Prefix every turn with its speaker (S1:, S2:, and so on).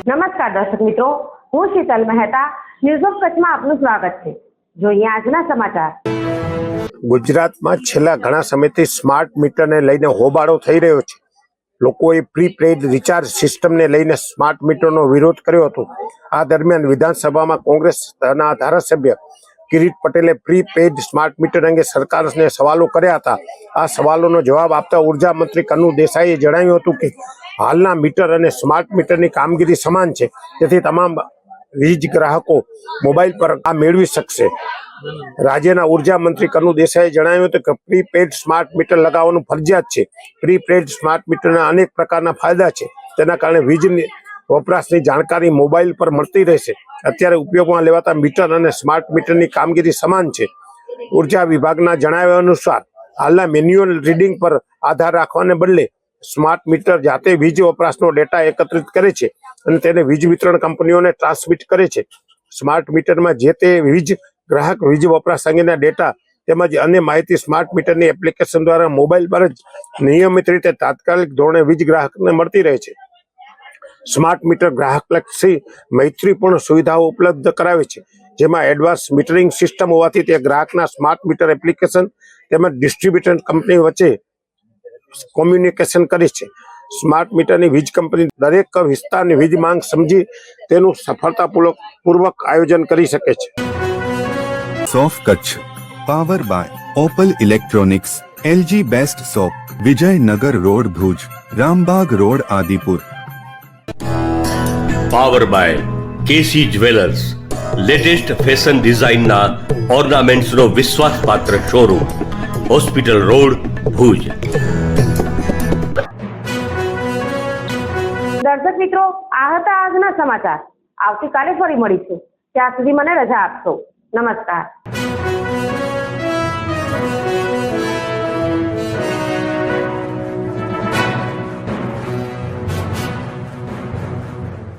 S1: નમસ્કાર દર્શક મિત્રો, હું શીતલ મહેતા ન્યૂઝ ઓફ કચ્છમાં આપનું સ્વાગત છે। જોઈએ આજના સમાચાર।
S2: ગુજરાતમાં છેલ્લા ઘણા સમયથી સ્માર્ટ મીટરને લઈને હોબાળો થઈ રહ્યો છે। લોકોએ પ્રીપેડ રિચાર્જ સિસ્ટમને લઈને સ્માર્ટ મીટરનો વિરોધ કર્યો હતો। આ દરમિયાન વિધાનસભામાં કોંગ્રેસના ધારાસભ્ય કિરીટ પટેલે પ્રીપેડ સ્માર્ટ મીટર અંગે સરકારને સવાલો કર્યા હતા। આ સવાલોનો જવાબ આપતા ઉર્જા મંત્રી કનુ દેસાઈએ જણાવ્યું હતું કે હાલના મીટર અને સ્માર્ટ મીટરની કામગીરી સમાન છે, તેથી તમામ વીજ ગ્રાહકો મોબાઈલ પર આ મેળવી શકશે। રાજ્યના ઉર્જા મંત્રી કનુ દેસાઈએ જણાવ્યું હતું કે પ્રીપેડ સ્માર્ટ મીટર લગાવવાનું ફરજિયાત છે। પ્રીપેડ સ્માર્ટ મીટરના અનેક પ્રકારના ફાયદા છે, તેના કારણે વીજની વપરાશની જાણકારી મોબાઈલ પર મળતી રહેશે। અત્યારે ઉપયોગમાં લેવાતા મીટર અને સ્માર્ટ મીટરની કામગીરી સમાન છે। ઉર્જા વિભાગના જણાવ્યા અનુસાર હાલના મેન્યુઅલ રીડિંગ પર આધાર રાખવાને બદલે સ્માર્ટ મીટર જાતે વીજ વપરાશનો ડેટા એકત્રિત કરે છે અને તેને વીજ વિતરણ કંપનીઓને ટ્રાન્સમિટ કરે છે। સ્માર્ટ મીટરમાં જે તે વીજ ગ્રાહક વીજ વપરાશ અંગેના ડેટા તેમજ અન્ય માહિતી સ્માર્ટ મીટરની એપ્લિકેશન દ્વારા મોબાઈલ પર જ નિયમિત રીતે તાત્કાલિક ધોરણે વીજ ગ્રાહકને મળતી રહે છે। સ્માર્ટ મીટર ગ્રાહકલક્ષી મૈત્રીપૂર્ણ સુવિધાઓ ઉપલબ્ધ કરાવે છે, જેમાં એડવાન્સ મીટરિંગ સિસ્ટમ હોવાથી તે ગ્રાહકના સ્માર્ટ મીટર એપ્લિકેશન તેમજ ડિસ્ટ્રીબ્યુટર કંપની વચ્ચે કોમ્યુનિકેશન કરે છે। સ્માર્ટ મીટરની વીજ કંપની દરેક વિસ્તારની વીજ માંગ સમજી તેનું સફળતાપૂર્વક આયોજન કરી શકે છે।
S3: સોફ Kutch power by Opal electronics, LG best shop, Vijaynagar road Bhuj, Rambagh road Adipur.
S4: Power by KC jewellers, latest fashion ડિઝાઇનના ઓર્નામેન્ટ્સનો વિશ્વાસપાત્ર શોરૂમ, હોસ્પિટલ રોડ ભુજ।
S1: દર્શક મિત્રો, આ હતા આજના સમાચાર। આવતીકાલે ફરી મળીશું, ત્યાં સુધી મને રજા આપશો। નમસ્કાર।